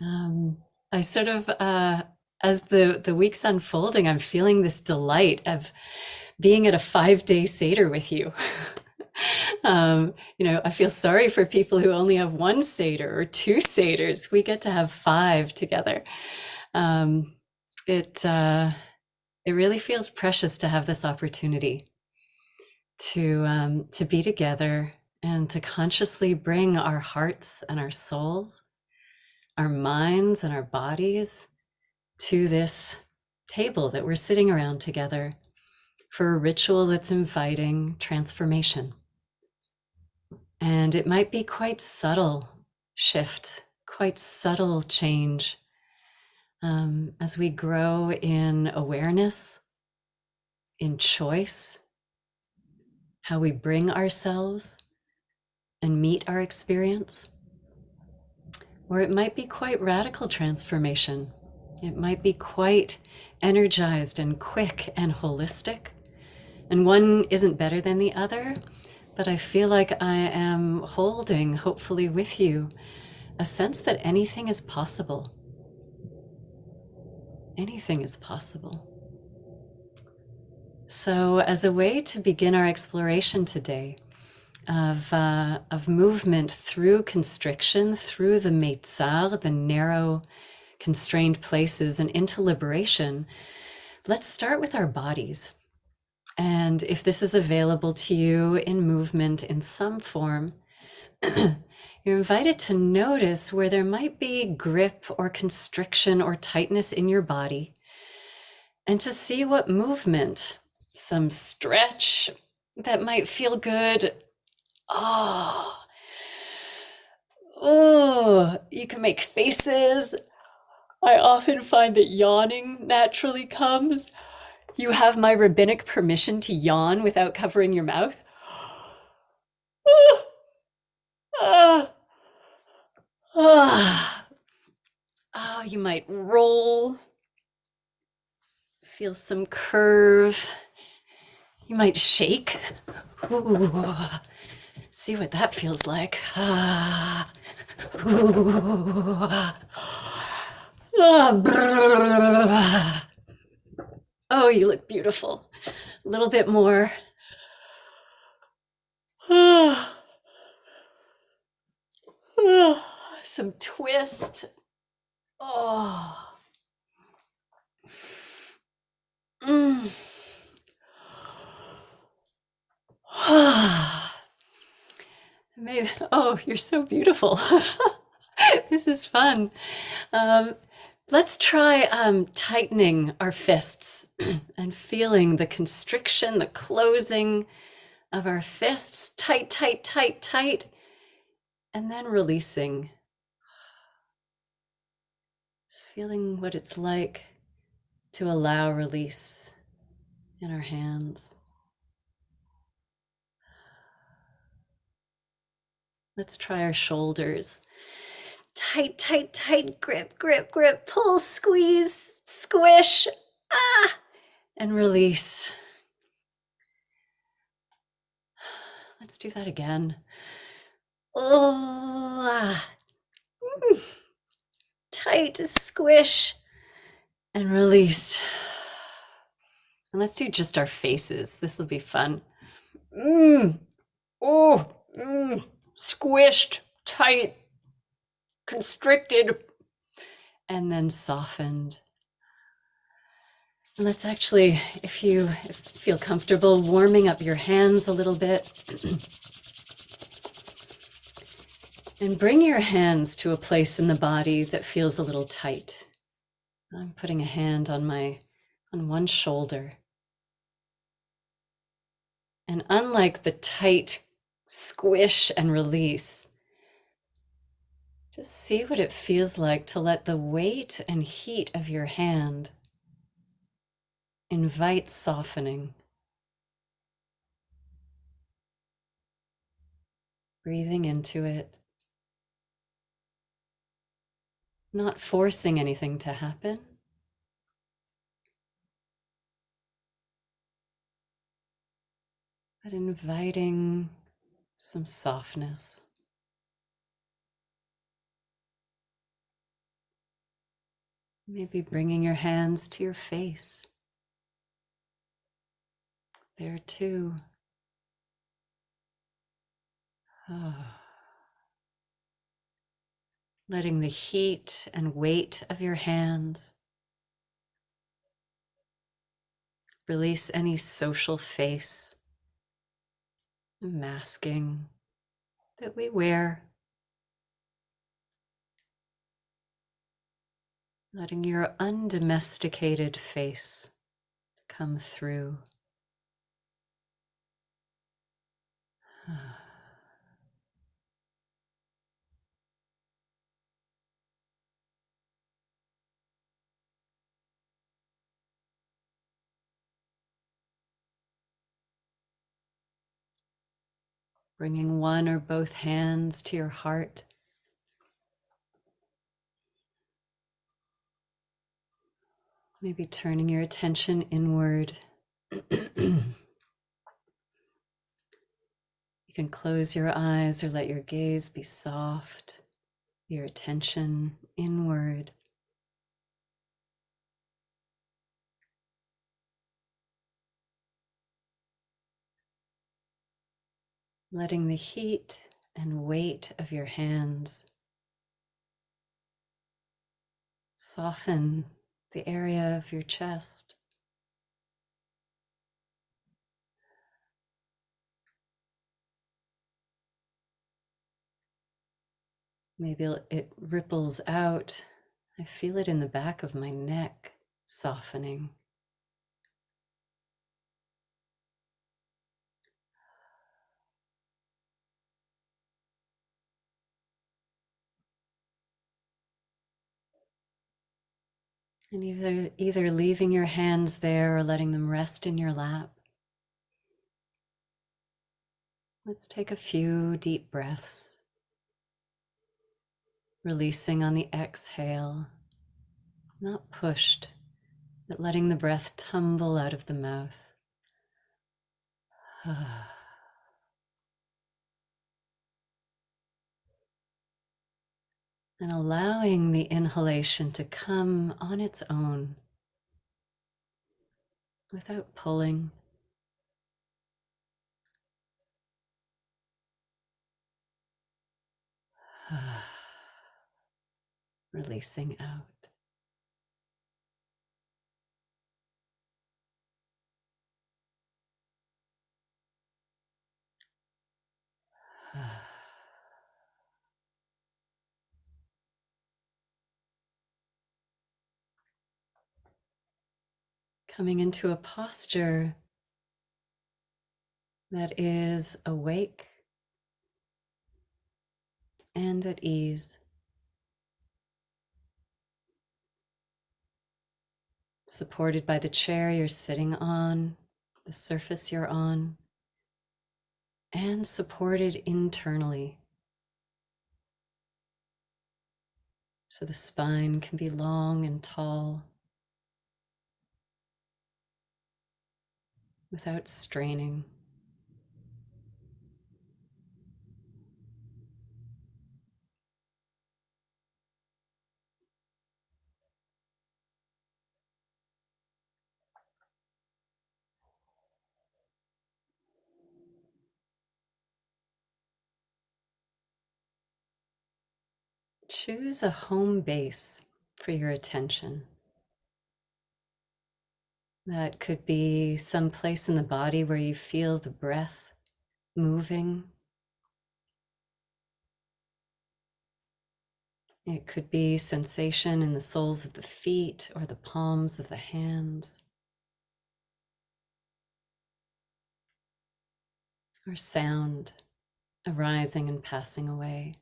I sort of, as the week's unfolding, I'm feeling this delight of being at a 5-day Seder with you. I feel sorry for people who only have one Seder or two Seders. We get to have five together. Um, it it really feels precious to have this opportunity to be together and to consciously bring our hearts and our souls, our minds and our bodies to this table that we're sitting around together for a ritual that's inviting transformation. And it might be quite subtle shift, quite subtle change as we grow in awareness, in choice, how we bring ourselves and meet our experience. Or it might be quite radical transformation. It might be quite energized and quick and holistic. And one isn't better than the other, but I feel like I am holding, hopefully with you, a sense that anything is possible. Anything is possible. So, as a way to begin our exploration today of movement through constriction, through the meitzar, the narrow, constrained places, and into liberation, let's start with our bodies. And if this is available to you in movement in some form, you're invited to notice where there might be grip or constriction or tightness in your body, and to see what movement, some stretch that might feel good. Oh, oh, you can make faces. I often find that yawning naturally comes. You have my rabbinic permission to yawn without covering your mouth. Ah, ah. Oh, you might roll, feel some curve. You might shake. Ooh, see what that feels like. Ah, ooh, ah, oh, you look beautiful. A little bit more. Ah, ah, some twist. Oh. Mm. Maybe, oh, you're so beautiful. This is fun. Um, let's try tightening our fists and feeling the constriction, the closing of our fists. Tight, tight, tight, tight. And then releasing. Just feeling what it's like to allow release in our hands. Let's try our shoulders. Tight, tight, tight, grip, grip, grip, pull, squeeze, squish, ah, and release. Let's do that again. Oh, ah. Tight, squish, and release. And let's do just our faces. This will be fun. Oh, squished, tight, constricted, and then softened. And let's actually, if you feel comfortable, warming up your hands a little bit. And bring your hands to a place in the body that feels a little tight. I'm putting a hand on one shoulder. And unlike the tight squish and release, just see what it feels like to let the weight and heat of your hand invite softening. Breathing into it, not forcing anything to happen, but inviting some softness. Maybe bringing your hands to your face. There too. Ah. Letting the heat and weight of your hands release any social face, masking that we wear. Letting your undomesticated face come through. Bringing one or both hands to your heart. Maybe turning your attention inward. You can close your eyes or let your gaze be soft, your attention inward. Letting the heat and weight of your hands soften the area of your chest. Maybe it ripples out. I feel it in the back of my neck, softening. And either leaving your hands there or letting them rest in your lap. Let's take a few deep breaths, releasing on the exhale, not pushed, but letting the breath tumble out of the mouth. And allowing the inhalation to come on its own, without pulling. Releasing out. Coming into a posture that is awake and at ease, supported by the chair you're sitting on, the surface you're on, and supported internally. So the spine can be long and tall without straining. Choose a home base for your attention. That could be some place in the body where you feel the breath moving. It could be sensation in the soles of the feet or the palms of the hands, or sound arising and passing away.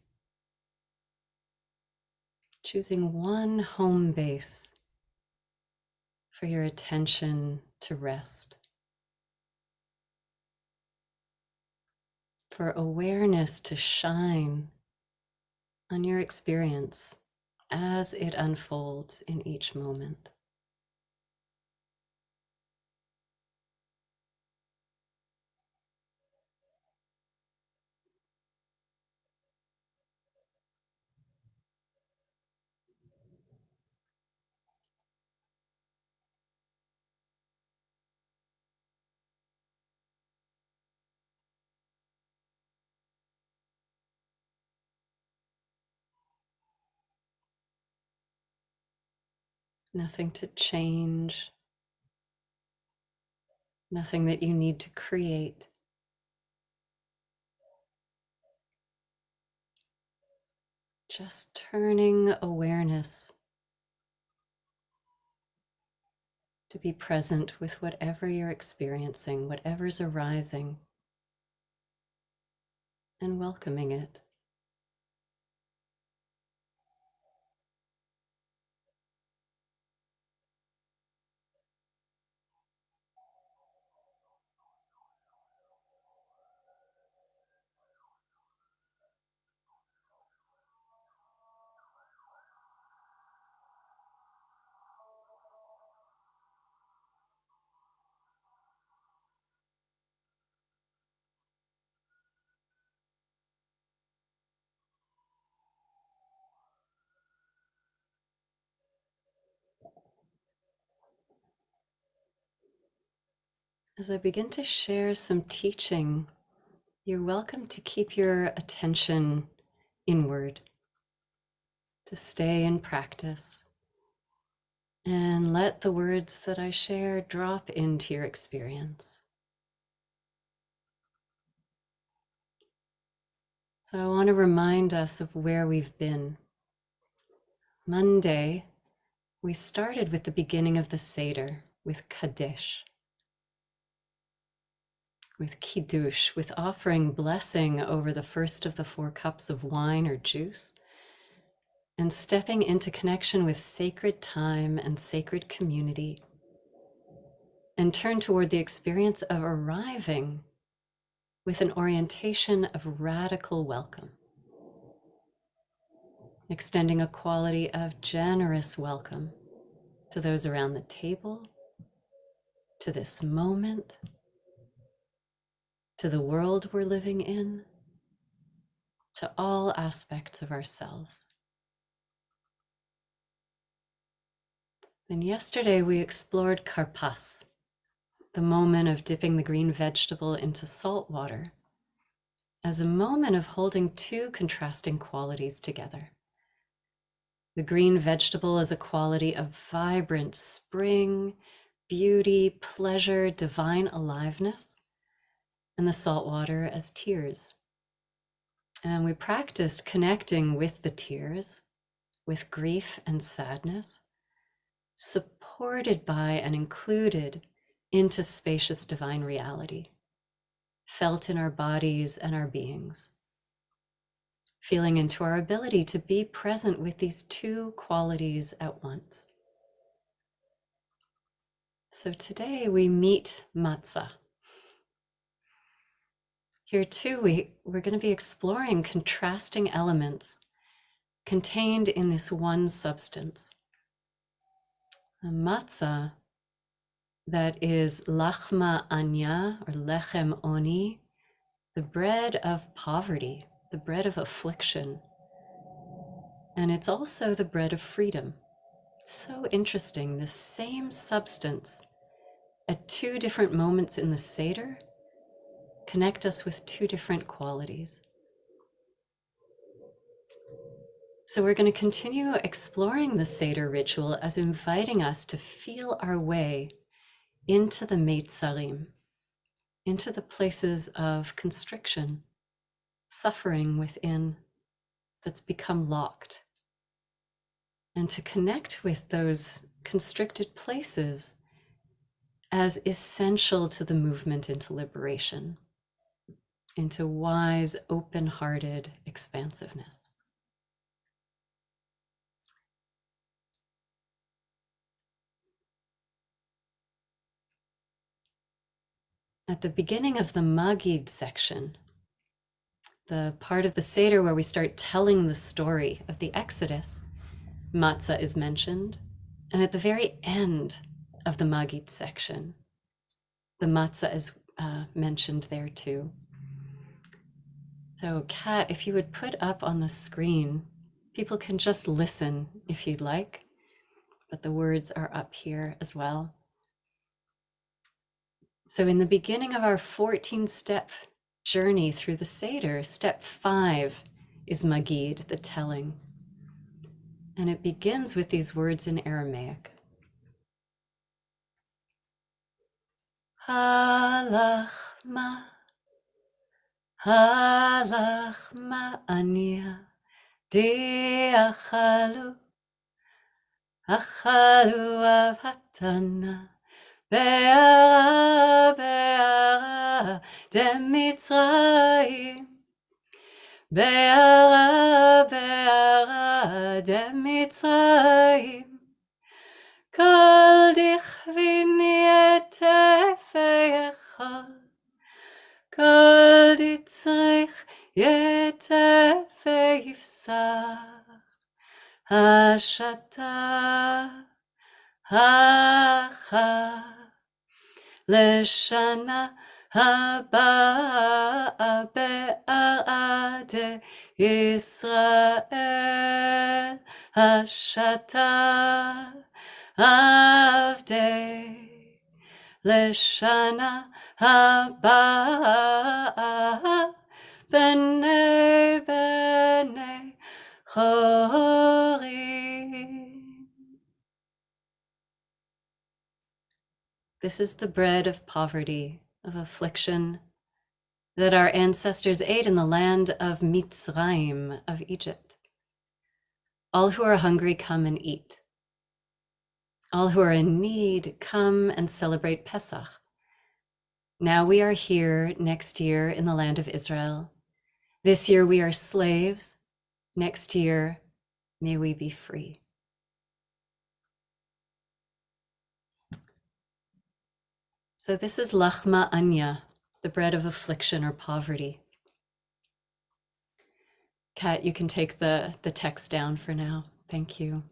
Choosing one home base for your attention to rest, for awareness to shine on your experience as it unfolds in each moment. Nothing to change, nothing that you need to create. Just turning awareness to be present with whatever you're experiencing, whatever's arising, and welcoming it. As I begin to share some teaching, you're welcome to keep your attention inward, to stay in practice, and let the words that I share drop into your experience. So I want to remind us of where we've been. Monday, we started with the beginning of the Seder, with Kaddish, with Kiddush, with offering blessing over the first of the 4 cups of wine or juice, and stepping into connection with sacred time and sacred community, and turn toward the experience of arriving with an orientation of radical welcome, extending a quality of generous welcome to those around the table, to this moment, to the world we're living in, to all aspects of ourselves. And yesterday we explored karpas, the moment of dipping the green vegetable into salt water, as a moment of holding 2 contrasting qualities together. The green vegetable is a quality of vibrant spring, beauty, pleasure, divine aliveness, and the salt water as tears. And we practiced connecting with the tears, with grief and sadness, supported by and included into spacious divine reality, felt in our bodies and our beings, feeling into our ability to be present with these 2 qualities at once. So today we meet matzah. Here too, we're going to be exploring contrasting elements contained in this one substance. A matzah that is lachma anya, or lechem oni, the bread of poverty, the bread of affliction. And it's also the bread of freedom. So interesting, the same substance at 2 different moments in the Seder connect us with 2 different qualities. So we're going to continue exploring the Seder ritual as inviting us to feel our way into the Meitzarim, into the places of constriction, suffering within that's become locked, and to connect with those constricted places as essential to the movement into liberation, into wise, open-hearted expansiveness. At the beginning of the Magid section, the part of the Seder where we start telling the story of the Exodus, matzah is mentioned. And at the very end of the Magid section, the matzah is mentioned there too. So Kat, if you would put up on the screen, people can just listen if you'd like, but the words are up here as well. So in the beginning of our 14-step journey through the Seder, step 5 is Magid, the telling. And it begins with these words in Aramaic. halachma, halachma ania, diachalu, achalu avatana, be'ara, be'ara, demitzrayim, be'ara, be'ara, demitzrayim, kol dichvini et efeichol, kol ditzrich yete veifsar, hashata hacha, leshana haba be'arade Yisrael, hashata avdei. Leshana haba b'nei b'nei chorim. This is the bread of poverty, of affliction, that our ancestors ate in the land of Mitzrayim, of Egypt. All who are hungry, come and eat. All who are in need, come and celebrate Pesach. Now we are here next year in the land of Israel. This year we are slaves. Next year, may we be free. So this is lachma anya, the bread of affliction or poverty. Kat, you can take the text down for now. Thank you.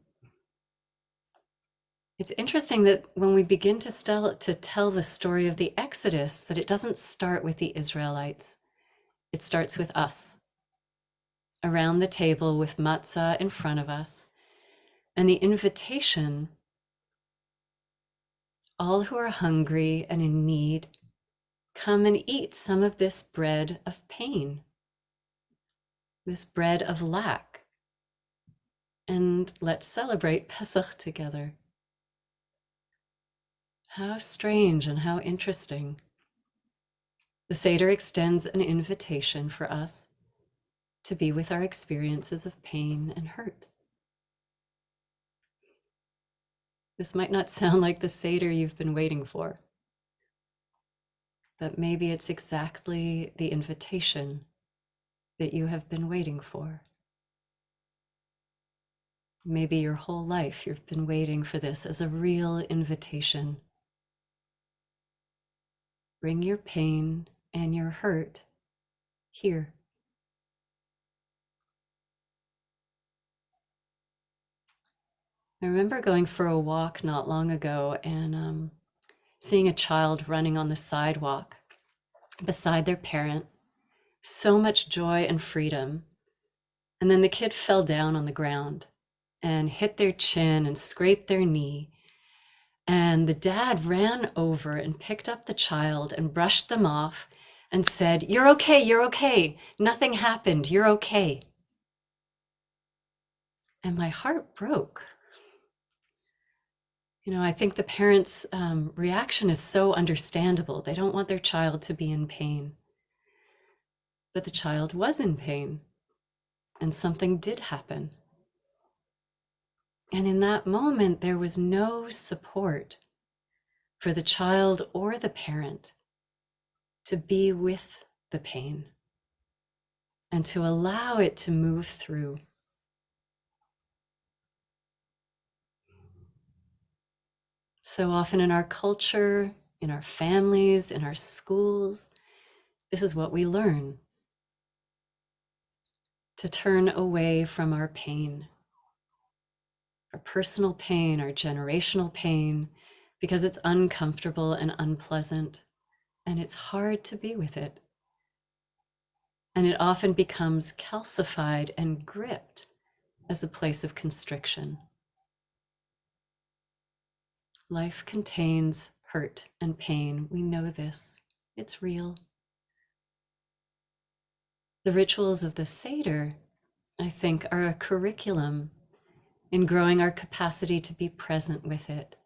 It's interesting that when we begin to tell the story of the Exodus, that it doesn't start with the Israelites. It starts with us, around the table with matzah in front of us, and the invitation, all who are hungry and in need, come and eat some of this bread of pain, this bread of lack, and let's celebrate Pesach together. How strange and how interesting. The Seder extends an invitation for us to be with our experiences of pain and hurt. This might not sound like the Seder you've been waiting for, but maybe it's exactly the invitation that you have been waiting for. Maybe your whole life you've been waiting for this as a real invitation. Bring your pain and your hurt here. I remember going for a walk not long ago and seeing a child running on the sidewalk beside their parent. So much joy and freedom. And then the kid fell down on the ground and hit their chin and scraped their knee. And the dad ran over and picked up the child and brushed them off and said, "You're okay, you're okay. Nothing happened, you're okay." And my heart broke. You know, I think the parents' reaction is so understandable. They don't want their child to be in pain. But the child was in pain, and something did happen. And in that moment, there was no support for the child or the parent to be with the pain and to allow it to move through. So often in our culture, in our families, in our schools, this is what we learn: to turn away from our pain, our personal pain, our generational pain, because it's uncomfortable and unpleasant, and it's hard to be with it. And it often becomes calcified and gripped as a place of constriction. Life contains hurt and pain. We know this. It's real. The rituals of the Seder, I think, are a curriculum in growing our capacity to be present with it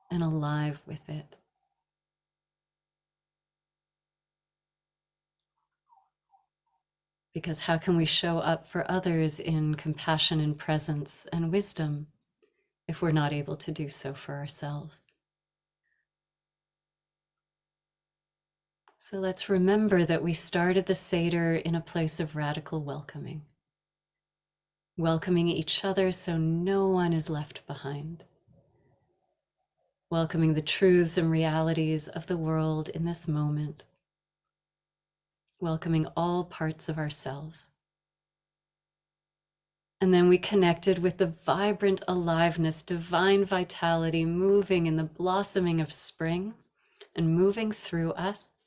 and alive with it. Because how can we show up for others in compassion and presence and wisdom if we're not able to do so for ourselves? So let's remember that we started the Seder in a place of radical welcoming, welcoming each other so no one is left behind, welcoming the truths and realities of the world in this moment, welcoming all parts of ourselves. And then we connected with the vibrant aliveness, divine vitality moving in the blossoming of spring and moving through us.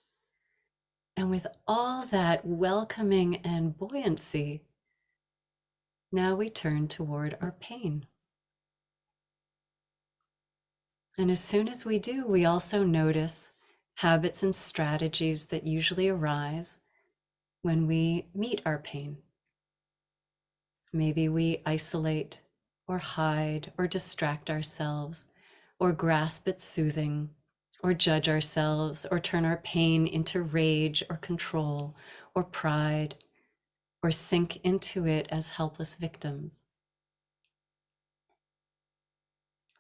And with all that welcoming and buoyancy, now we turn toward our pain. And as soon as we do, we also notice habits and strategies that usually arise when we meet our pain. Maybe we isolate or hide or distract ourselves or grasp at soothing or judge ourselves or turn our pain into rage or control or pride or sink into it as helpless victims.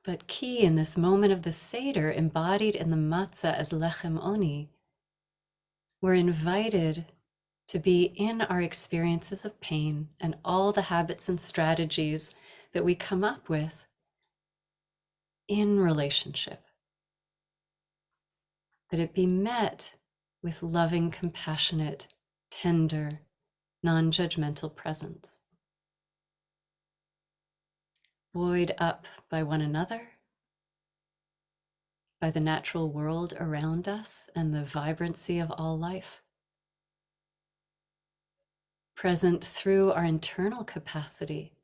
But key in this moment of the Seder, embodied in the matzah as lechem oni, we're invited to be in our experiences of pain and all the habits and strategies that we come up with in relationship. That it be met with loving, compassionate, tender, non-judgmental presence. Buoyed up by one another, by the natural world around us and the vibrancy of all life. Present through our internal capacity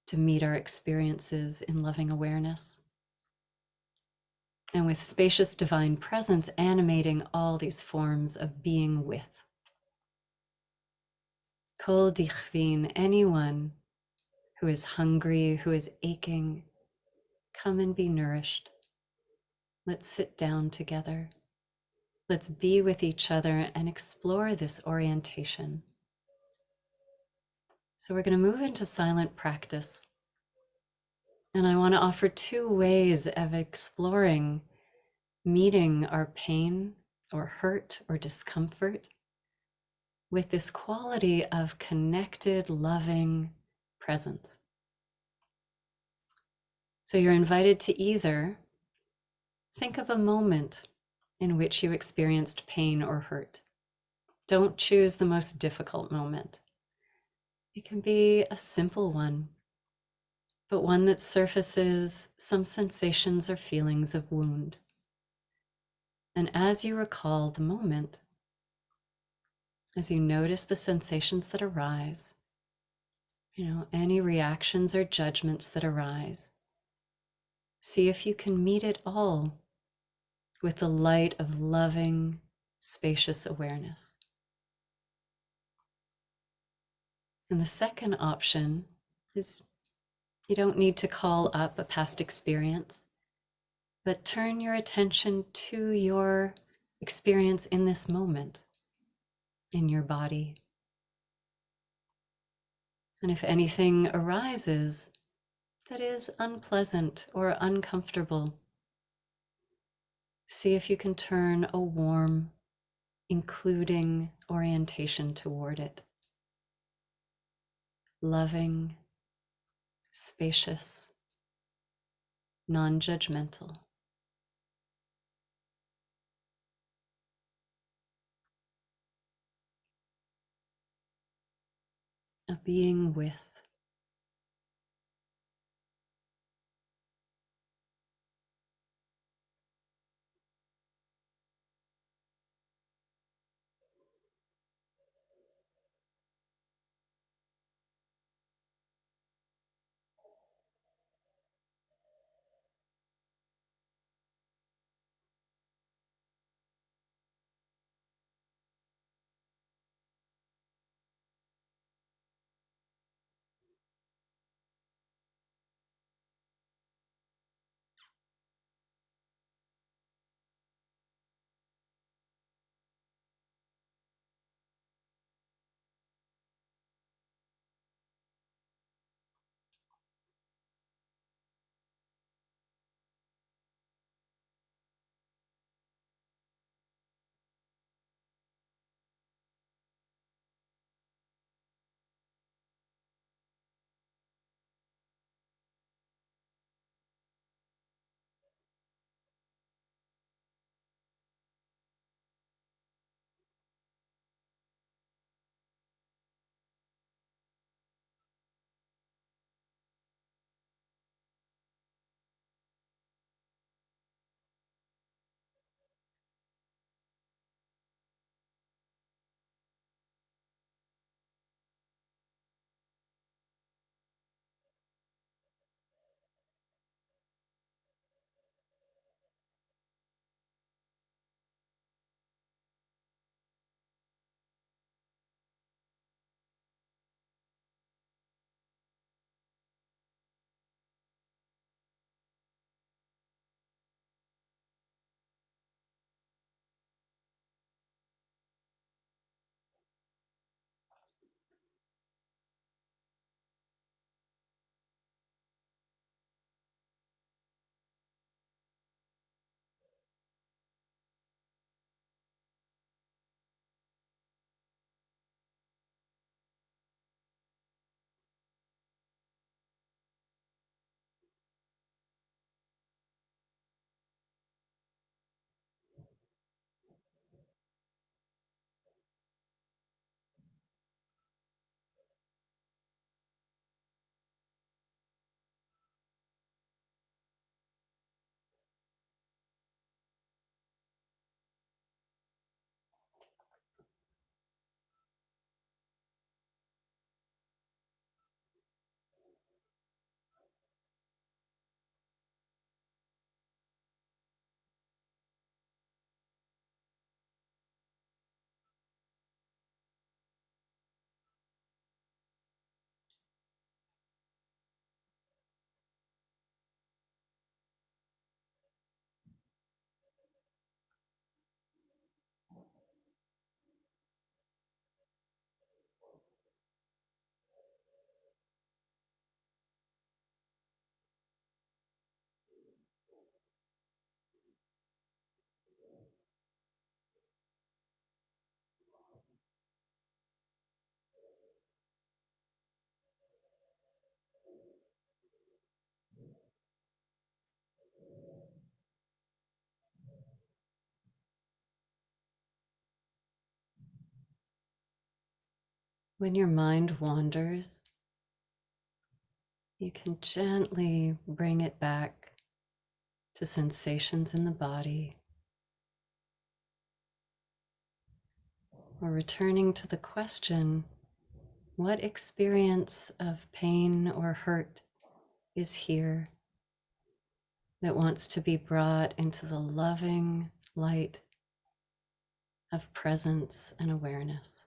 to meet our experiences in loving awareness. And with spacious divine presence animating all these forms of being with. Kol dichvin, anyone who is hungry, who is aching, come and be nourished. Let's sit down together. Let's be with each other and explore this orientation. So we're going to move into silent practice. And I want to offer two ways of exploring meeting our pain or hurt or discomfort with this quality of connected, loving presence. So you're invited to either think of a moment in which you experienced pain or hurt. Don't choose the most difficult moment. It can be a simple one, but one that surfaces some sensations or feelings of wound. And as you recall the moment, as you notice the sensations that arise, any reactions or judgments that arise, see if you can meet it all with the light of loving, spacious awareness. And the second option is you don't need to call up a past experience, but turn your attention to your experience in this moment, in your body. And if anything arises that is unpleasant or uncomfortable, see if you can turn a warm, including orientation toward it. Loving, spacious, non-judgmental. A being with. When your mind wanders, you can gently bring it back to sensations in the body, or returning to the question, what experience of pain or hurt is here that wants to be brought into the loving light of presence and awareness?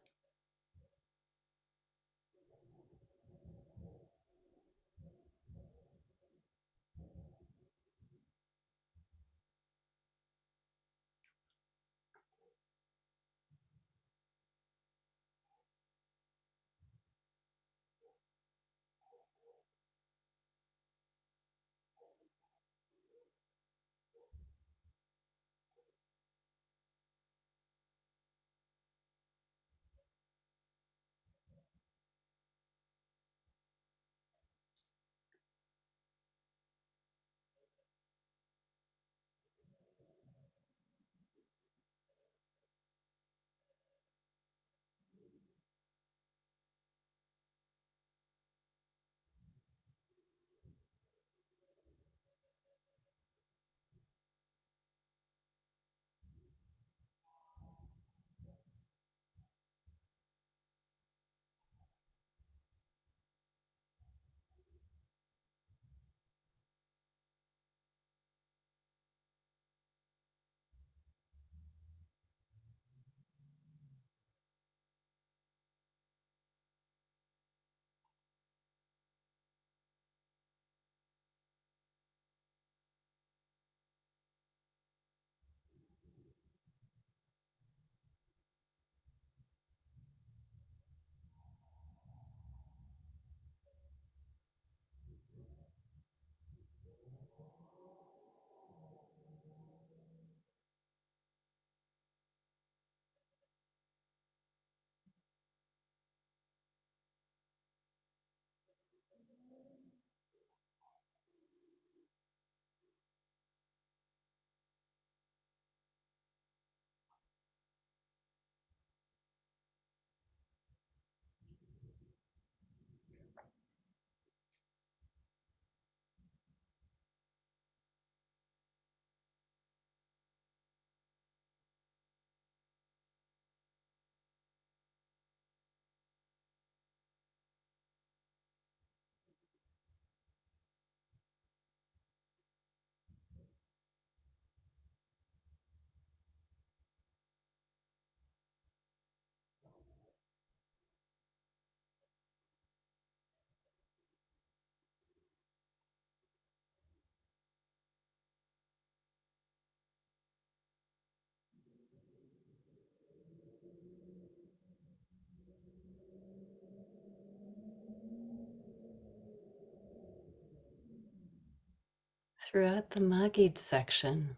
Throughout the Magid section,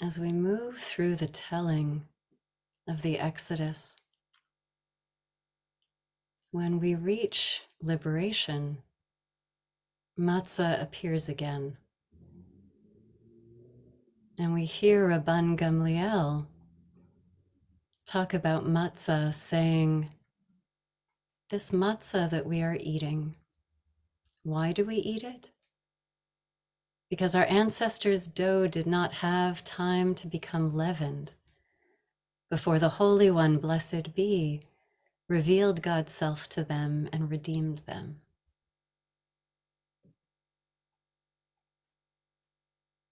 as we move through the telling of the Exodus, when we reach liberation, matzah appears again. And we hear Rabban Gamliel talk about matzah, saying, this matzah that we are eating, why do we eat it? Because our ancestors' dough did not have time to become leavened before the Holy One, blessed be, revealed God's self to them and redeemed them.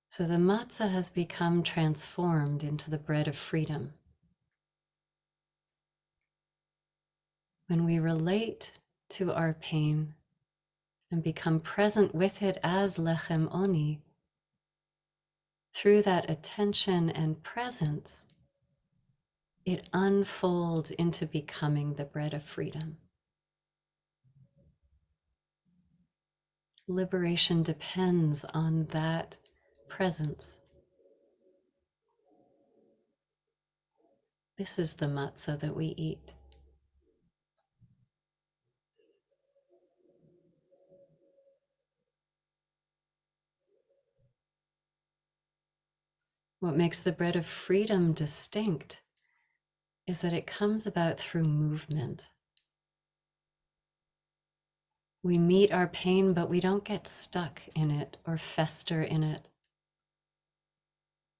So the matzah has become transformed into the bread of freedom. When we relate to our pain and become present with it as lechem oni, through that attention and presence, it unfolds into becoming the bread of freedom. Liberation depends on that presence. This is the matzah that we eat. What makes the bread of freedom distinct is that it comes about through movement. We meet our pain, but we don't get stuck in it or fester in it.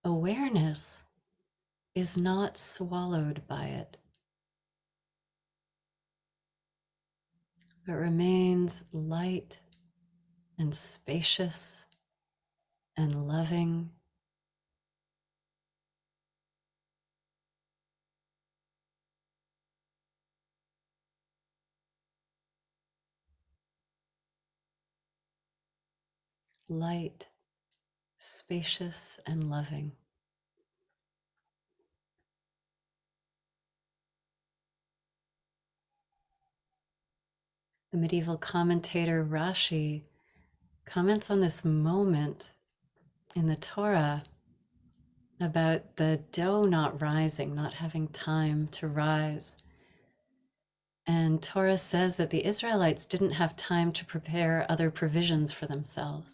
Awareness is not swallowed by it, but remains light and spacious and loving. Light, spacious, and loving. The medieval commentator Rashi comments on this moment in the Torah about the dough not rising, not having time to rise. And Torah says that the Israelites didn't have time to prepare other provisions for themselves.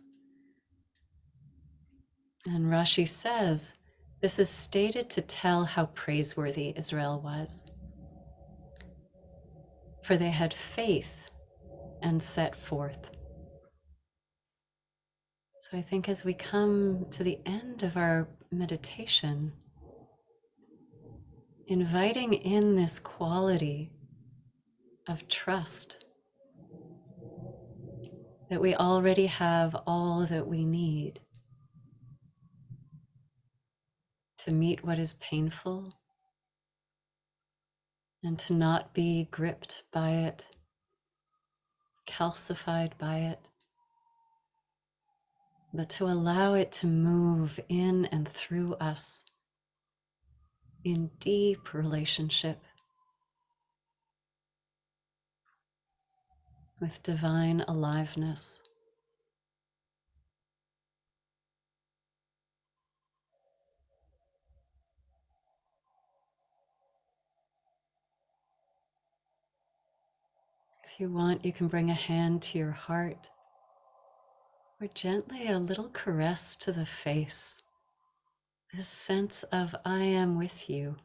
And Rashi says this is stated to tell how praiseworthy Israel was. For they had faith and set forth. So I think as we come to the end of our meditation, inviting in this quality of trust that we already have all that we need to meet what is painful and to not be gripped by it, calcified by it, but to allow it to move in and through us in deep relationship with divine aliveness. If you want, you can bring a hand to your heart or gently a little caress to the face. This sense of I am with you.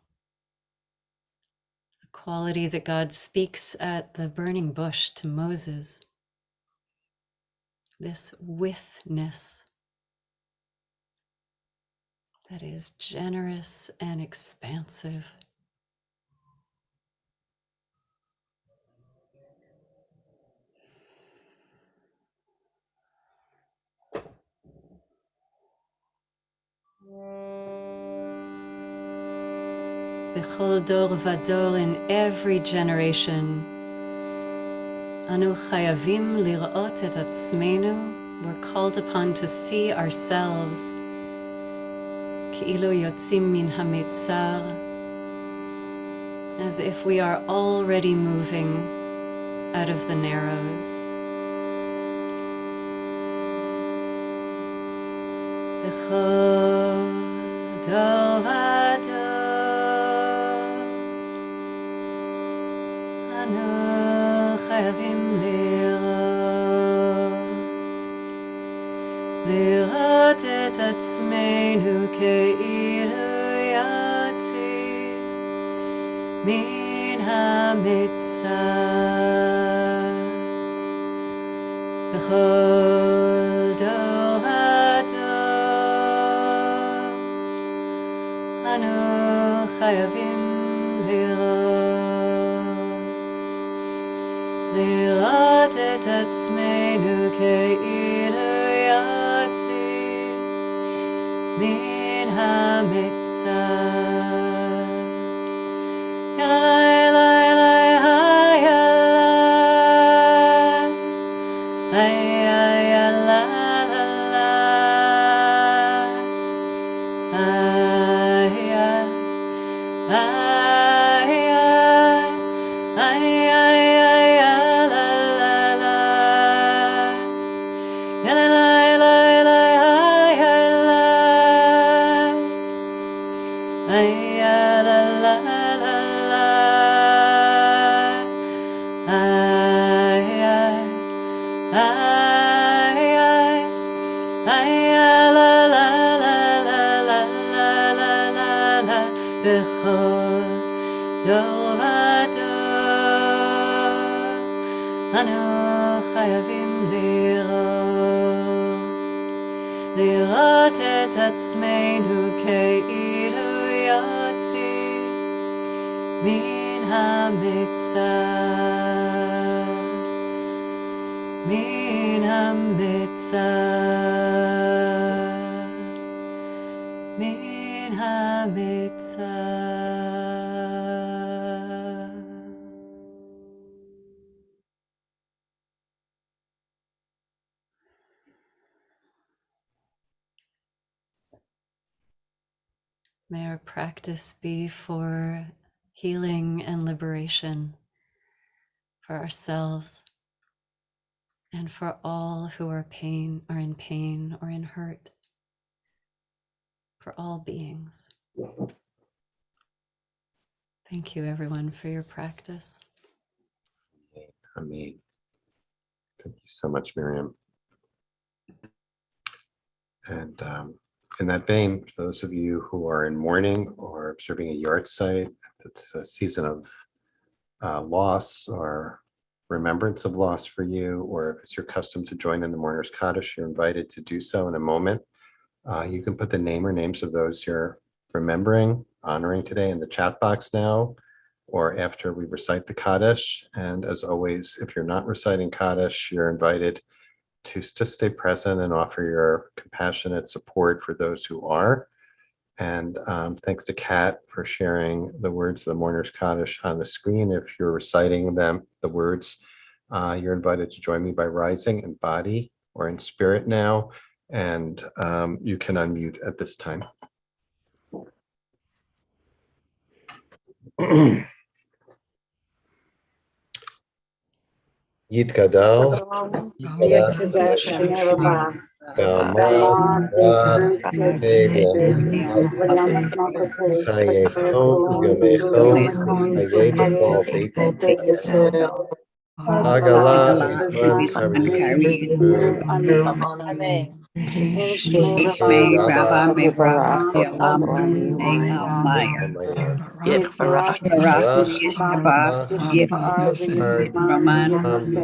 A quality that God speaks at the burning bush to Moses. This withness that is generous and expansive. B'chol dor vador, in every generation, anu chayavim lirot et atzmeinu, we're called upon to see ourselves ki'ilu yotzim min hamitzar, as if we are already moving out of the narrows. B'chol dor vador, anu chayavim lirot et atzmeinu ke'ilu yotzim min hamitzar. B'chol dor vador, anu chayavim lirot et atzmeinu ke'ilu yotzim min hamitzar. B'chol dor vador, anu chayavim לראות את עצמנו כאילו יוצאים מן המצר, מן המצר, מן המצר. May our practice be for healing and liberation for ourselves and for all who are in pain or in hurt, for all beings. Thank you, everyone, for your practice. Amen. Thank you so much, Miriam. And in that vein, for those of you who are in mourning or observing a yard site, it's a season of loss or remembrance of loss for you, or if it's your custom to join in the mourner's Kaddish, you're invited to do so in a moment. You can put the name or names of those you're remembering, honoring today in the chat box now, or after we recite the Kaddish. And as always, if you're not reciting Kaddish, you're invited to just stay present and offer your compassionate support for those who are. And thanks to Kat for sharing the words of the Mourner's Kaddish on the screen. If you're reciting them, the words, you're invited to join me by rising in body or in spirit now. And you can unmute at this time. Yitkadal, Yekadesh Rabbi, Galma, Galma, Ra, Deepening, Miriam, Liam Malkote, Hayechon, Kayako, Yomechon, Yomekon, Hayekabal, Haye, Beit Israel, Agala, Hagala, Bisman, Bisman, Kari, Kari, Moon, Amen. Ishme Ishme, Rabba, Rabba, Rabba, Rami Almaya, Amaya, Yitbarach, Ra, Yishtabach, Ra, Yishba'arvi, Ard, Raman,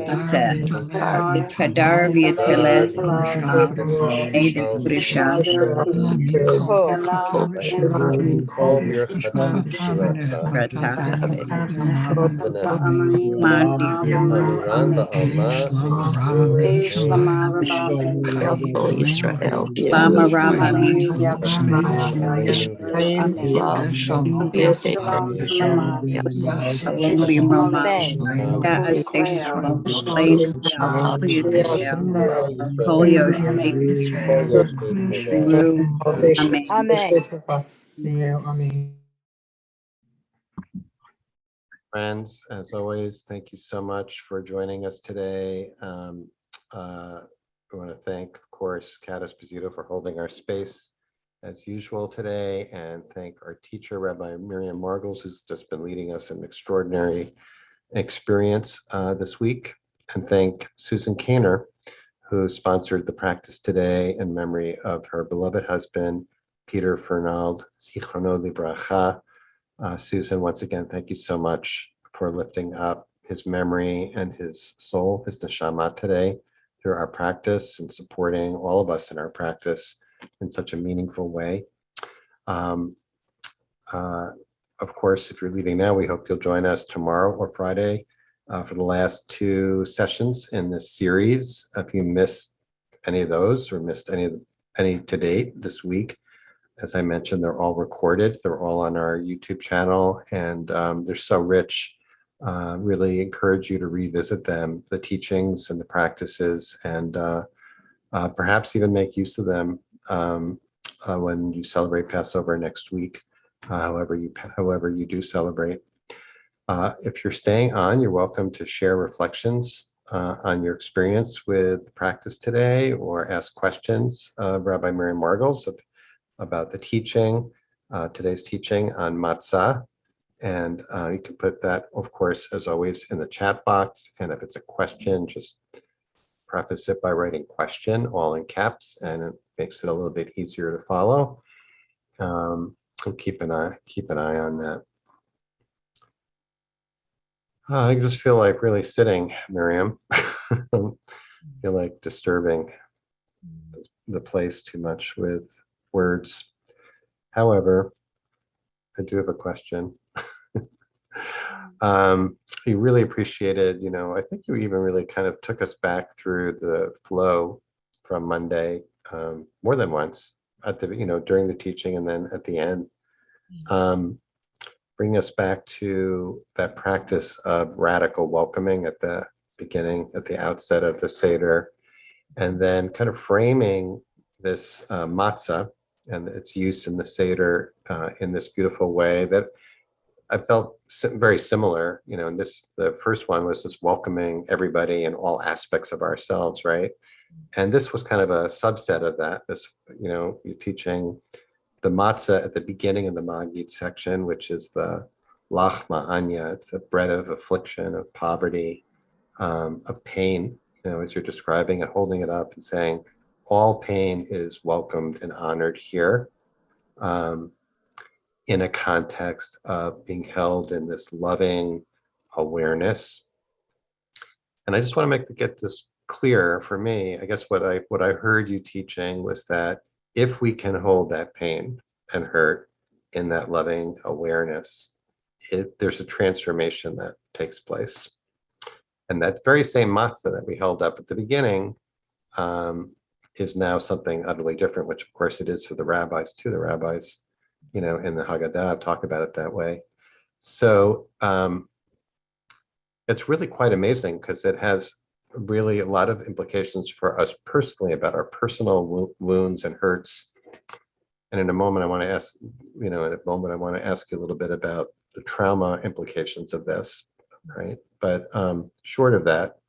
Aseh, Kadar, Kadar, Talal, Shal, Hala, Kol, Mirchata, Shirata, Manat, Amiran, Ba'alma, Israel, Lama Rama, Amin, Shalom, Amin, Shalom, Salodium Roma, Amen. Ya Astation from Lane, Polio Street, Ru, Amen. Amen. friends, as always, thank you so much for joining us today. I want to thank, of course, Kat Esposito for holding our space as usual today, and thank our teacher, Rabbi Miriam Margles, who's just been leading us in an extraordinary experience this week, and thank Susan Kainer, who sponsored the practice today in memory of her beloved husband, Peter Fernald, Zichrono Libracha. Susan, once again, thank you so much for lifting up his memory and his soul, his neshama today through our practice and supporting all of us in our practice in such a meaningful way. Of course, if you're leaving now, we hope you'll join us tomorrow or Friday for the last two sessions in this series. If you missed any of those or missed any to date this week, as I mentioned, they're all recorded. They're all on our YouTube channel, and they're so rich. Really encourage you to revisit them, the teachings and the practices, and perhaps even make use of them when you celebrate Passover next week, however you do celebrate. If you're staying on, you're welcome to share reflections on your experience with the practice today, or ask questions of Rabbi Miriam Margles about the teaching, today's teaching on matzah. And you can put that, of course, as always, in the chat box. And if it's a question, just preface it by writing question, all in caps, and it makes it a little bit easier to follow. So keep an eye on that. I just feel like really sitting, Miriam. I feel like disturbing the place too much with words. However, I do have a question. He really appreciated, I think you even really kind of took us back through the flow from Monday, more than once at the, during the teaching and then at the end. Bring us back to that practice of radical welcoming at the beginning, at the outset of the Seder, and then kind of framing this matzah and its use in the Seder in this beautiful way that I felt very similar, and the first one was just welcoming everybody in all aspects of ourselves, right? And this was kind of a subset of that. You're teaching the matzah at the beginning of the Magid section, which is the lachma anya. It's the bread of affliction, of poverty, of pain, as you're describing it, holding it up and saying, all pain is welcomed and honored here. In a context of being held in this loving awareness. And I just want to get this clear for me. I guess what I heard you teaching was that if we can hold that pain and hurt in that loving awareness, there's a transformation that takes place. And that very same matzah that we held up at the beginning is now something utterly different, which of course it is for the rabbis too. The rabbis, in the Haggadah, talk about it that way. So it's really quite amazing because it has really a lot of implications for us personally about our personal wounds and hurts. And in a moment, I want to ask you a little bit about the trauma implications of this, right? But short of that,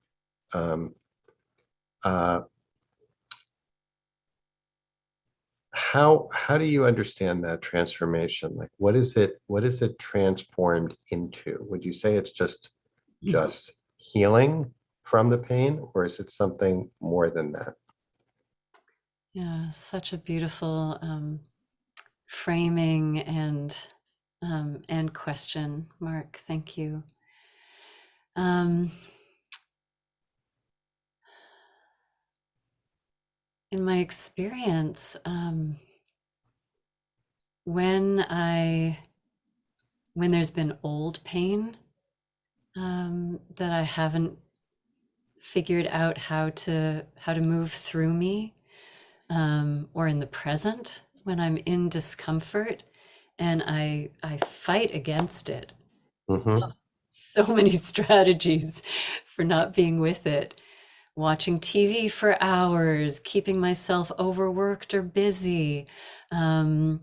how do you understand that transformation? Like, what is it transformed into? Would you say it's just healing from the pain, or is it something more than that? Yeah, such a beautiful framing and question, Mark. Thank you. In my experience, when there's been old pain that I haven't figured out how to move through me, or in the present when I'm in discomfort and I fight against it. Mm-hmm. So many strategies for not being with it. Watching TV for hours, keeping myself overworked or busy, turning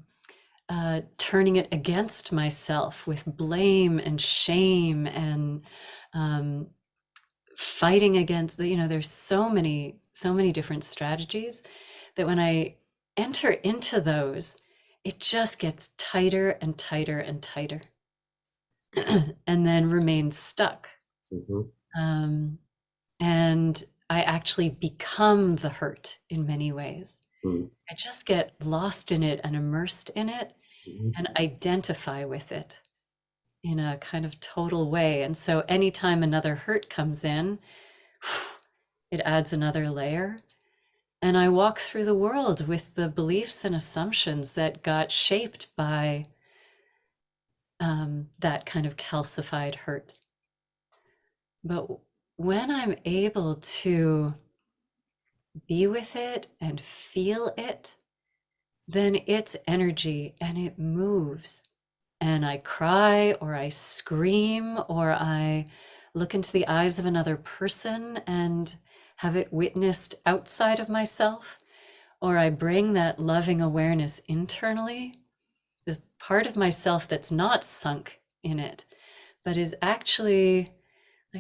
it against myself with blame and shame and fighting against, there's so many different strategies that when I enter into those, it just gets tighter and tighter and tighter and then remains stuck. Mm-hmm. And I actually become the hurt in many ways. Mm-hmm. I just get lost in it and immersed in it Mm-hmm. and identify with it in a kind of total way. And so anytime another hurt comes in, it adds another layer. And I walk through the world with the beliefs and assumptions that got shaped by that kind of calcified hurt. But when I'm able to be with it and feel it, then it's energy and it moves. And I cry or I scream or I look into the eyes of another person and have it witnessed outside of myself, or I bring that loving awareness internally, the part of myself that's not sunk in it, but is actually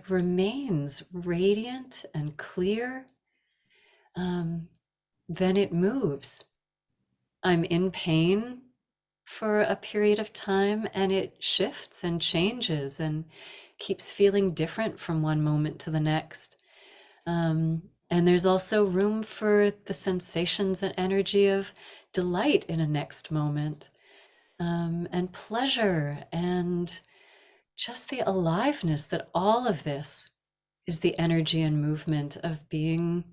remains radiant and clear, then it moves. I'm in pain for a period of time and it shifts and changes and keeps feeling different from one moment to the next. And there's also room for the sensations and energy of delight in a next moment, and pleasure, and just the aliveness that all of this is the energy and movement of being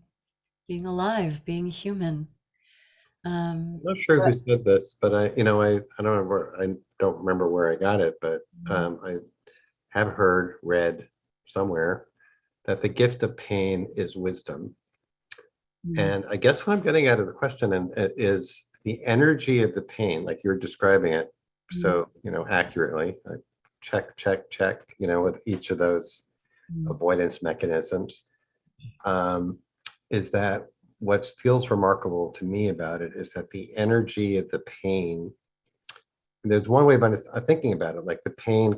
being alive, being human. I'm not sure who said this, but I don't remember where I got it, but I have heard, read somewhere that the gift of pain is wisdom. And I guess what I'm getting out of the question is the energy of the pain, like you're describing it so, accurately, like check, check, check, with each of those avoidance mechanisms. Is that what feels remarkable to me about it is that the energy of the pain, there's one way of thinking about it, like the pain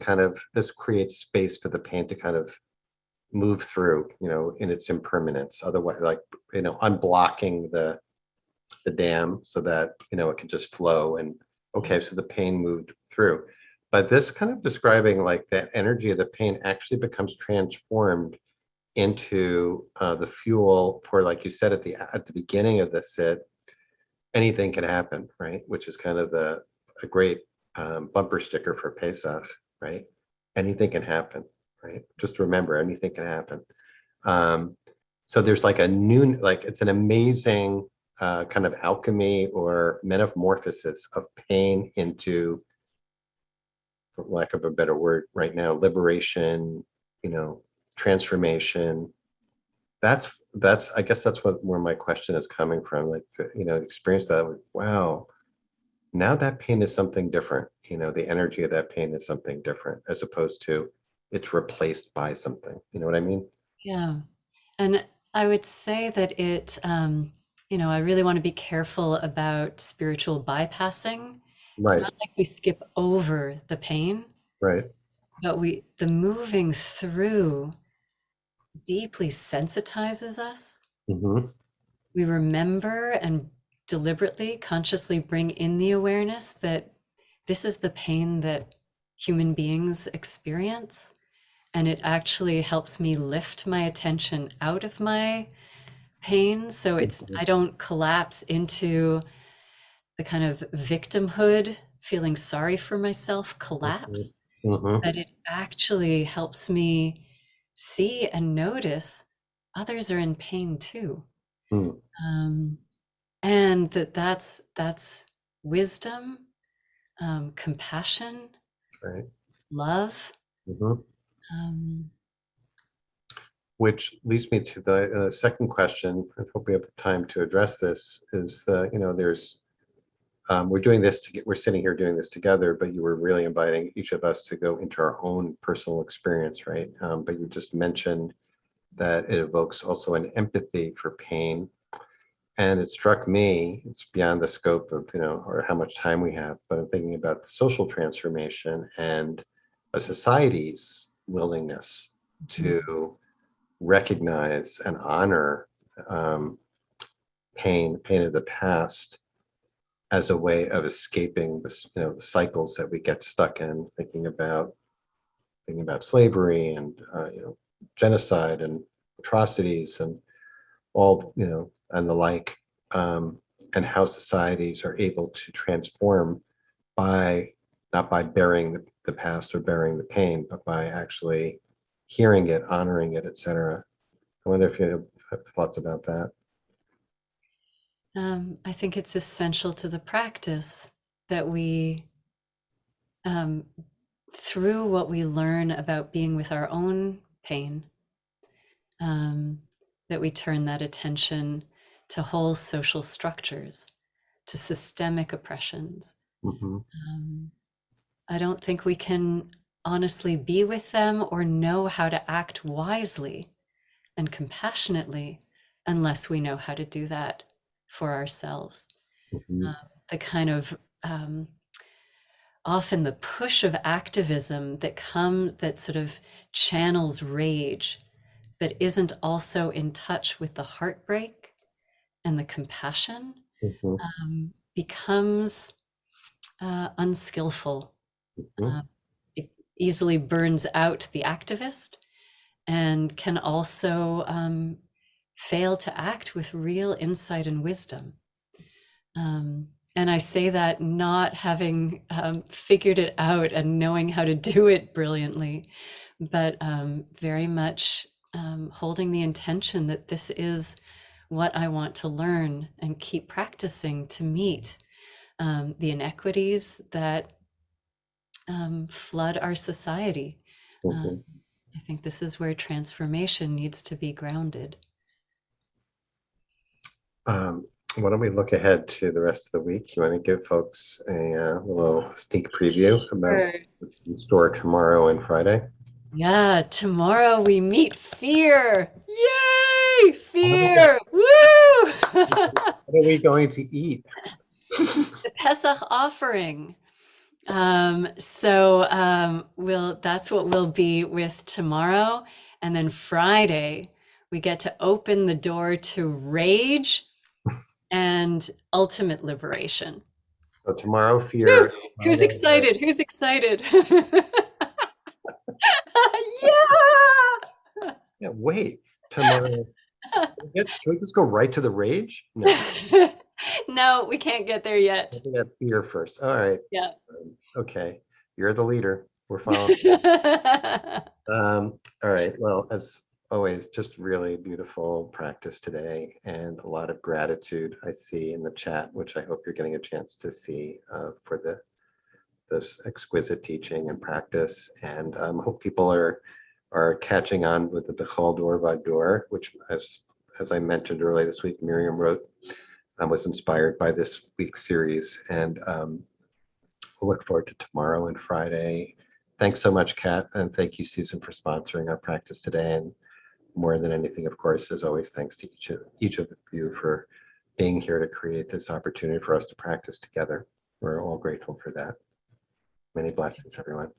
this creates space for the pain to kind of move through, in its impermanence. Otherwise, like, unblocking the dam so that, it can just flow and, okay, so the pain moved through. But this kind of describing like that energy of the pain actually becomes transformed into the fuel for, like you said at the beginning of the sit, anything can happen, right? Which is kind of a great bumper sticker for Pesach, right? Anything can happen, right? Just remember, anything can happen. So there's like it's an amazing kind of alchemy or metamorphosis of pain into, for lack of a better word right now, liberation, transformation. That's I guess that's where my question is coming from. Like, experience that, like, wow, now that pain is something different. The energy of that pain is something different, as opposed to it's replaced by something. You know what I mean? Yeah. And I would say that I really want to be careful about spiritual bypassing. It's Right, not like we skip over the pain, right. but the moving through deeply sensitizes us. Hmm. We remember and deliberately, consciously bring in the awareness that this is the pain that human beings experience. And it actually helps me lift my attention out of my pain. So I don't collapse into the kind of victimhood, feeling sorry for myself collapse, Hmm. but it actually helps me see and notice others are in pain too. Hmm. Um, and that's wisdom, compassion, Right. love. Hmm. Um, Which leads me to the second question. I hope we have time to address this. Is there's we're sitting here doing this together, but you were really inviting each of us to go into our own personal experience, right? But you just mentioned that it evokes also an empathy for pain. And it struck me, it's beyond the scope of, or how much time we have, but I'm thinking about the social transformation and a society's willingness to recognize and honor um, pain of the past as a way of escaping this, the cycles that we get stuck in, thinking about slavery and genocide and atrocities and all, and the like, and how societies are able to transform by not by burying the past or burying the pain, but by actually hearing it, honoring it, etc. I wonder if you have thoughts about that. I think it's essential to the practice that we, um, through what we learn about being with our own pain, that we turn that attention to whole social structures, to systemic oppressions. Hmm. I don't think we can honestly be with them or know how to act wisely and compassionately unless we know how to do that for ourselves. Hmm. The kind of often the push of activism that sort of channels rage, but isn't also in touch with the heartbreak and the compassion, Hmm. becomes unskillful. Hmm. It easily burns out the activist and can also fail to act with real insight and wisdom. And I say that not having figured it out and knowing how to do it brilliantly, but very much holding the intention that this is what I want to learn and keep practicing to meet the inequities that flood our society. Mhm. I think this is where transformation needs to be grounded. Why don't we look ahead to the rest of the week? You want to give folks a little sneak preview about Sure. what's in store tomorrow and Friday? Yeah, tomorrow we meet fear. Yay! What Fear! Woo! are we going to eat? The Pesach offering. That's what we'll be with tomorrow. And then Friday, we get to open the door to rage and ultimate liberation. So tomorrow, Woo! fear. Who's Friday, excited? Who's excited? yeah, wait. Tomorrow. Can we just go right to the rage? No, Yeah. No, we can't get there yet. I think that fear first. All right. Yeah. Okay. You're the leader. We're following. All right. Well, as always, just really beautiful practice today and a lot of gratitude I see in the chat, which I hope you're getting a chance to see for this exquisite teaching and practice. And hope people are catching on with the Bechol Dor Vador, which as I mentioned earlier this week, Miriam wrote, was inspired by this week's series. And we'll look forward to tomorrow and Friday. Thanks so much, Kat, and thank you, Susan, for sponsoring our practice today. And more than anything, of course, as always, thanks to each of you for being here to create this opportunity for us to practice together. We're all grateful for that. Many blessings, everyone.